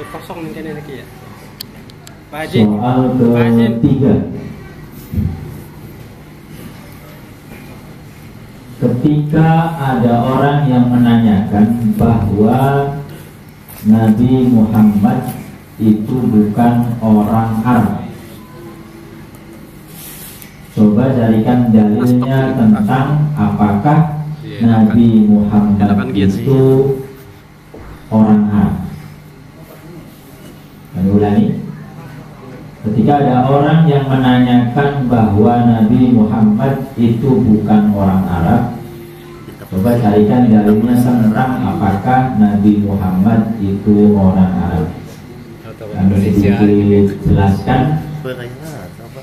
kosong mungkin ini ya. Pak Haji. Soal ketiga. Ketika ada orang yang menanyakan bahwa Nabi Muhammad itu bukan orang Arab, coba carikan dalilnya tentang apakah Nabi Muhammad itu orang Arab. Kami ulangi. Ketika ada orang yang menanyakan bahwa Nabi Muhammad itu bukan orang Arab, coba carikan dalilnya tentang apakah Nabi Muhammad itu orang Arab. Kami sedikit jelaskan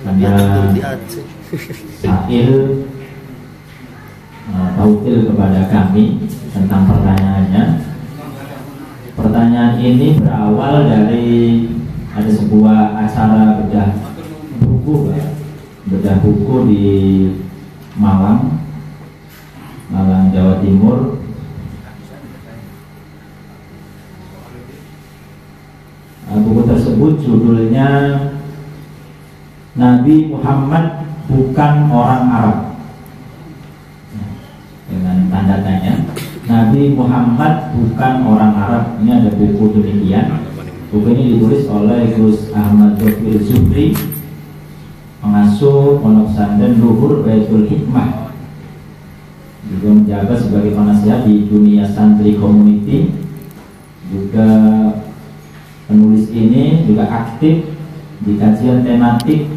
karena Sa'il tautil kepada kami tentang pertanyaannya. Pertanyaan ini berawal dari ada sebuah acara bedah buku di Malang, Jawa Timur. Buku tersebut judulnya Nabi Muhammad bukan orang Arab, dengan tanda tanya. Nabi Muhammad bukan orang Arab. Ini ada buku demikian. Buku ini ditulis oleh Gus Ahmad Dhofir Zuhri, pengasuh Pondok Pesantren Luhur Baitul Hikmah, juga menjabat sebagai penasihat di dunia santri community. Juga penulis ini juga aktif di kajian tematik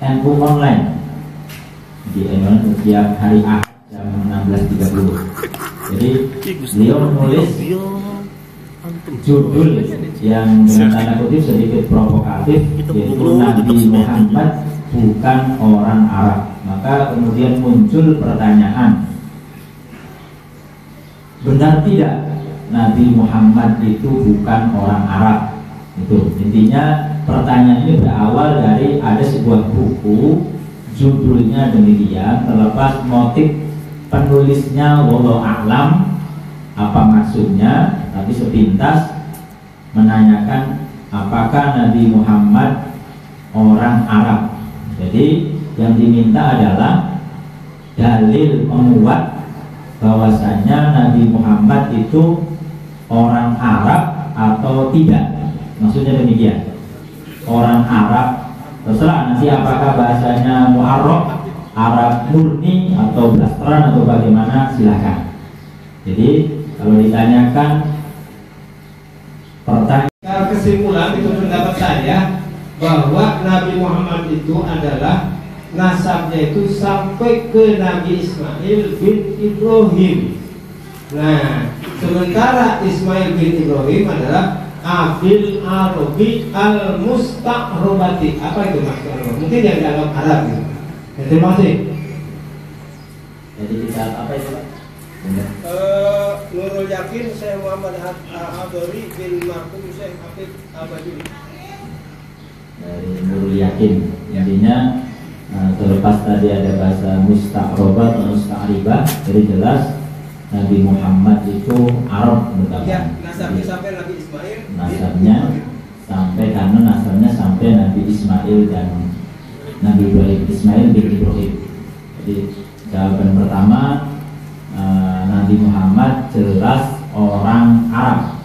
NU online di online setiap hari Ahad jam 16.30. Jadi beliau menulis judul yang dengan tanda kutip sedikit provokatif, yaitu Nabi Muhammad bukan orang Arab. Maka kemudian muncul pertanyaan, benar tidak Nabi Muhammad itu bukan orang Arab? Itu intinya. Pertanyaan ini berawal dari ada sebuah buku judulnya demikian, terlepas motif penulisnya wallahu a'lam apa maksudnya, tapi sepintas menanyakan apakah Nabi Muhammad orang Arab. Jadi yang diminta adalah dalil penguat bahwasanya Nabi Muhammad itu orang Arab atau tidak. Maksudnya demikian. Orang Arab, terserah nanti apakah bahasanya mu'arrab, Arab murni atau blasteran atau bagaimana, silahkan. Jadi kalau ditanyakan pertanyaan, kesimpulan itu pendapat saya bahwa Nabi Muhammad itu adalah nasabnya itu sampai ke Nabi Ismail bin Ibrahim. Nah, sementara Ismail bin Ibrahim adalah Abil Arabi al-Musta'robati. Apa itu maksudnya? Mungkin yang dianggap Arab gitu. Ya, terima kasih. Jadi kita apa itu Pak? Nurul Yakin Syekh Muhammad Hadori bin Marhum Syekh Hafid Abaduri. Dari Nurul Yakin. Intinya terlepas tadi ada bahasa musta'robat atau musta'ribah, jadi jelas Nabi Muhammad itu Arab ya, nasabnya sampai Nabi Ismail. Nasabnya sampai karena nasabnya sampai Nabi Ismail dan Nabi Ibrahim, Ismail bin Ibrahim. Jadi jawaban pertama, Nabi Muhammad jelas orang Arab,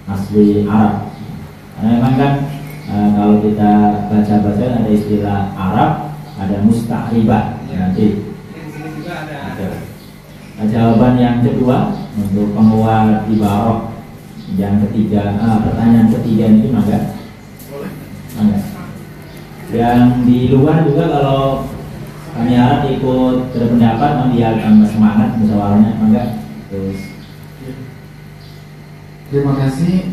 asli Arab. Karena memang kan kalau kita baca-baca ada istilah Arab, ada musta'ribah nanti. Jawaban yang kedua untuk penguat ibarah yang ketiga, pertanyaan ketiga ini mangga. Yang di luar juga kalau kami harap ikut berpendapat biar tambah semangat musyawarahnya, mangga. Terus. Terima kasih.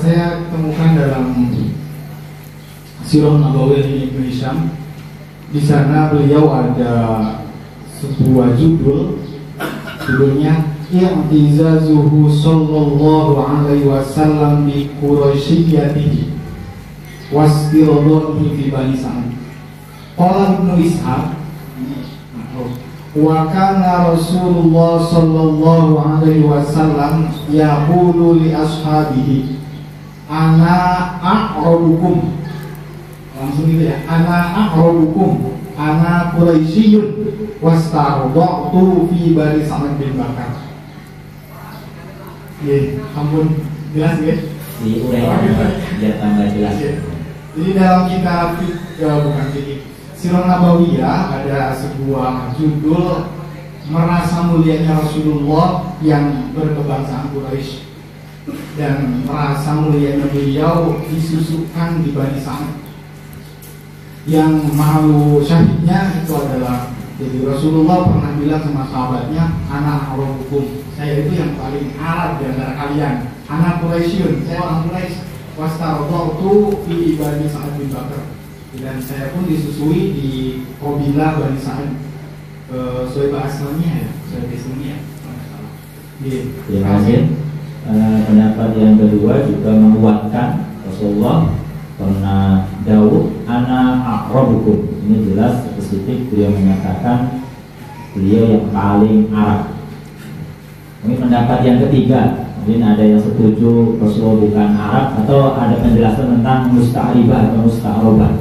Saya temukan dalam Sirah Nabawi Ibnu Hisham. Di sana beliau ada sebuah judulnya I'tizazuhu sallallahu alaihi wasallam bi Quraisyiyatihi wastiradahi fi Bani Sa'ad. Qala Ibnu Ishaq Wa kana Rasulullah sallallahu alaihi wasallam yaqulu li ashabihi ana a'radukum. Langsung gitu ya, ana a'radukum, ana Quraisyun wastardatu fi Bani Sa'ad bin Bakar. Ampun, jelas ya? Diuraikan biar tambah jelas. Jadi dalam kitab bukan fikih Sirah Nabawiyah ada sebuah judul merasa mulianya Rasulullah yang berkebangsaan Quraisy dan merasa mulianya beliau disusukan di Bani Sa'ad. Yang malu syahidnya itu adalah jadi Rasulullah pernah bilang sama sahabatnya, anak Arabukum, saya itu yang paling Arab di antara kalian, anak Quraisyun, saya orang Quraisy, wastaratu fi Bani Sa'ad bin Bakar, dan saya pun disusui di Qabilah Bani Sa'ad, Soebah Aslamiyah ya, Soebah Islamiyah. Terima kasih. Pendapat yang kedua juga menguatkan Rasulullah pernah dawuh ana aqrabukum. Ini jelas spesifik beliau menyatakan beliau yang paling Arab. Ini pendapat yang ketiga. Mungkin ada yang setuju Rasulullah bukan Arab atau ada penjelasan tentang musta'ribah atau musta'robah.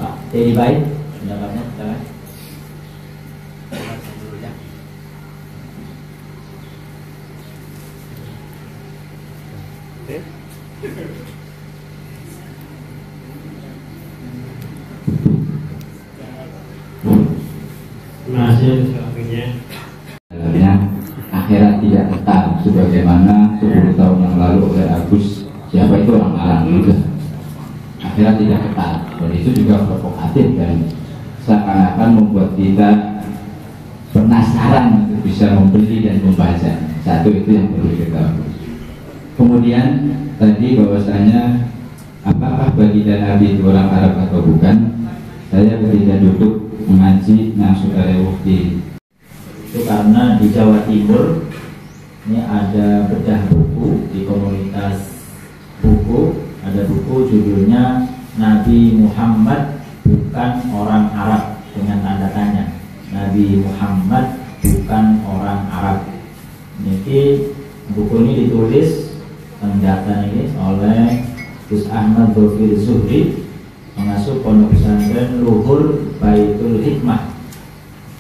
Pak, jadi baik pendapatnya silakan. Masih selanjutnya. Akhirat tidak kekal sebagaimana 10 tahun yang lalu oleh Agus siapa itu orang Arab juga. Akhirat tidak kekal dan itu juga provokatif dan seakan-akan membuat kita penasaran untuk bisa membeli dan membaca. Satu itu yang perlu kita tahu. Kemudian tadi bahwasanya apakah baginda Nabi itu orang Arab atau bukan? Saya ketika duduk mengaji yang saudara Wufti itu karena di Jawa Timur ini ada bedah buku di komunitas buku, ada buku judulnya Nabi Muhammad bukan orang Arab dengan tanda tanya. Nabi Muhammad bukan orang Arab. Jadi buku ini ditulis pendata ini oleh Gus Ahmad Dhofir Zuhri, pengasuh pondok pesantren Luhur Baitul Hikmah,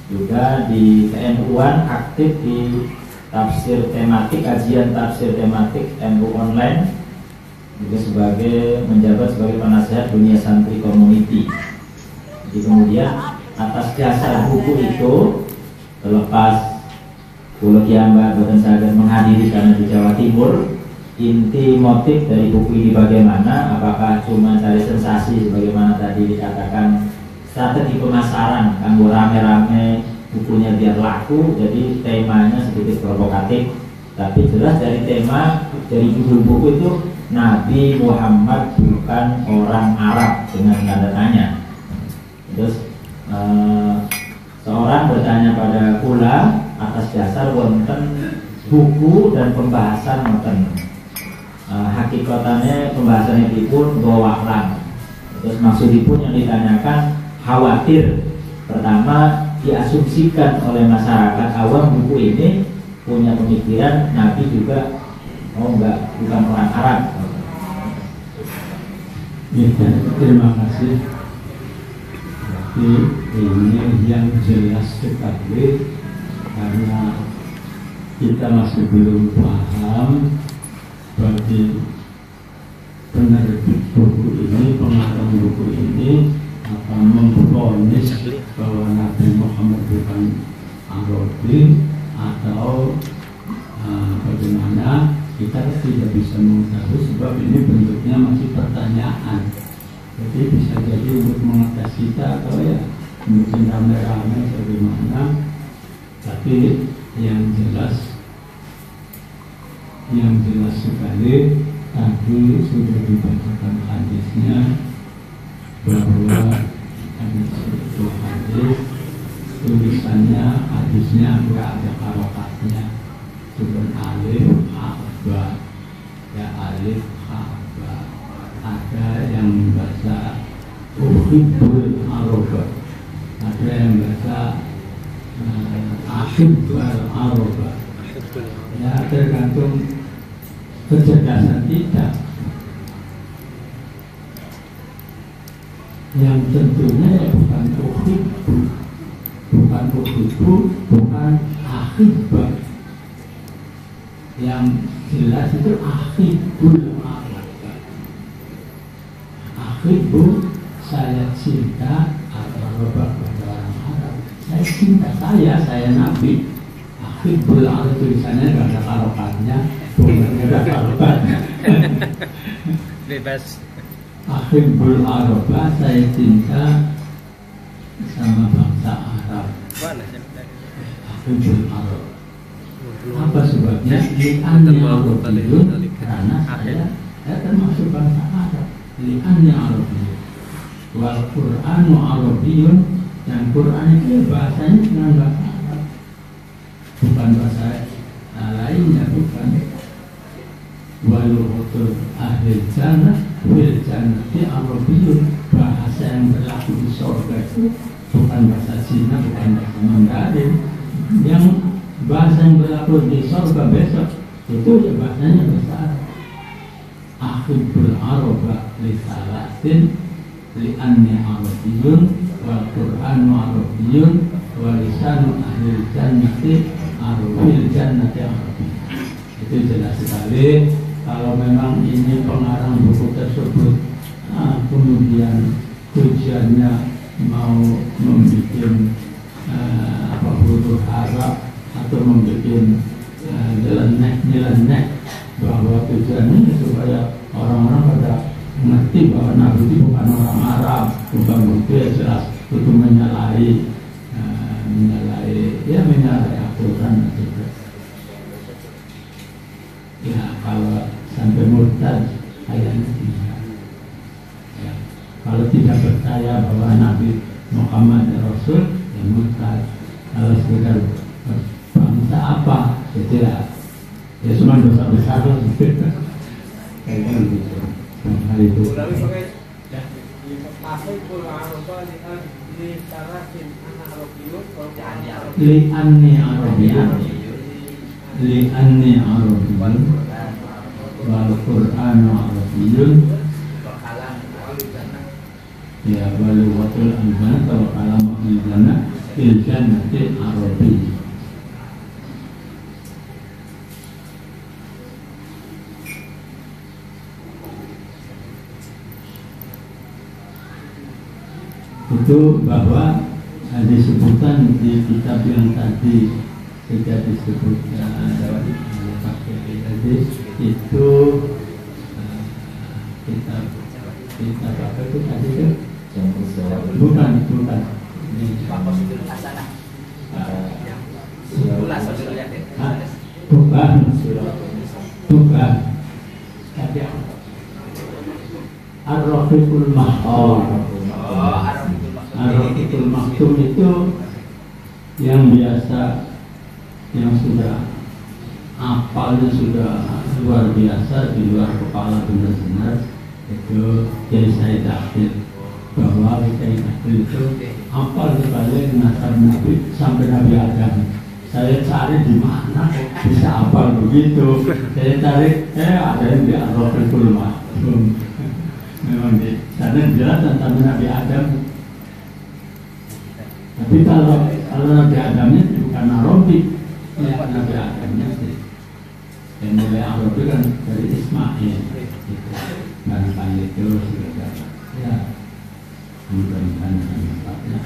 juga di TNU-an aktif di tafsir tematik, kajian tafsir tematik NU online, juga menjabat sebagai penasehat dunia santri community. Jadi kemudian atas dasar buku itu, terlepas Pulau Kiamba Boten Saged menghadiri karena di Jawa Timur, inti motif dari buku ini bagaimana? Apakah cuma cari sensasi sebagaimana tadi dikatakan strategi pemasaran, kanggo rame-rame bukunya biar laku, jadi temanya sedikit provokatif, tapi jelas dari tema, dari judul buku itu Nabi Muhammad bukan orang Arab dengan tanda tanya. Terus seorang bertanya pada kula atas dasar wonten buku dan pembahasan wonten hakikatannya pembahasannya pun bawa lang. Terus maksudipun yang ditanyakan khawatir pertama diasumsikan oleh masyarakat awam buku ini punya pemikiran Nabi juga bukan orang Arab. Ya, terima kasih. Jadi ini yang jelas sekali karena kita masih belum paham bagi penerbit buku ini, pengarang buku ini akan memvonis bahwa Nabi Muhammad bukan Arabi atau bagaimana, kita tidak bisa mengetahui sebab ini bentuknya masih pertanyaan. Jadi bisa jadi untuk mengetes kita atau ya mungkin rame-rame bagaimana, tapi yang jelas sekali tadi sudah dibacakan hadisnya bahwa hadis itu hadis tulisannya hadisnya enggak ada harokatnya, cuma alif ba ya alif ba. Ada yang membaca uhibbul araba, ada yang baca akhib al-arba. Ya tergantung kecerdasan kita. Yang tentunya ya bukan uhibbu, bukan uhibbu, bukan akhibba. Yang jelas itu akhibul arba. Akhibbu, saya cinta al-arba kepada orang Arab. Saya cinta saya Nabi. Akhibul arba tulisannya gak ada karokatnya, bukan ada karokatnya. Bebas. Akhibul arba, saya cinta sama bangsa Arab. Akhibul arba. Apa sebabnya? Li'anni Arabiyun, karena saya termasuk bangsa Arab. Li'anni Arabiyun, wal Qur'anu Arabiyun, dan Quran itu bahasanya dengan bahasa Arab, bukan bahasa lainnya, bukan. Waluhutul ahli jannah fil jannati Arabiyun, bahasa yang berlaku di surga itu bukan bahasa Cina, bukan bahasa Mandarin. Yang bahasa yang berlaku di surga besok itu ya bahasanya bahasa Arab. Akhibul arba li salatin li anni Arabiyun wal Qur'anu Arabiyun wa lisanu ahli jannati Arabiyul jannati Arabiyun. Itu jelas sekali. Kalau memang ini pengarang buku tersebut kemudian tujuannya mau membuat huruf Arab atau membuat nyeleneh bahwa tujuannya supaya orang-orang pada mengerti bahwa Nabi itu bukan orang Arab, bukan bukti jelas itu menyalahi aturan juga. Ya kalau sampai murtad kayaknya tidak. Ya, kalau tidak percaya bahwa Nabi Muhammad Rasul, ya murtad. Kalau sekedar bangsa apa, ya cuma dosa besar lah. Kayaknya begitu. Hal itu. Li'anni Arabiyyun, li'anni Arabiyyun, wal Qur'anu Arabiyyun, ya waluwatul anjana atau kalam anjana fil jannati Arabiyyun. Itu bahwa disebutkan di kitab yang tadi sudah disebutkan tadi itu kitab apa itu tadi itu bukan bukan Ar-Rafiqul Mahtum. Ar-Rafiqul Mahtum itu yang biasa, yang sudah apalnya sudah luar biasa, di luar kepala benar-benar, itu Kiai Said Akhil. Bahwa Kiai Akhil itu apal sekali nasab Nabi sampai Nabi Adam. Saya cari di mana bisa apal begitu. Saya cari, ada yang di Ar-Rafiqul Mahtum. Memang di sana jelas tentang Nabi Adam. Tapi kalau Nabi Adamnya bukan Arabi, ya Nabi Adamnya sih. Yang mulai Arabi kan dari Ismail. Barangkali itu sudah ya mudah-mudahan tempatnya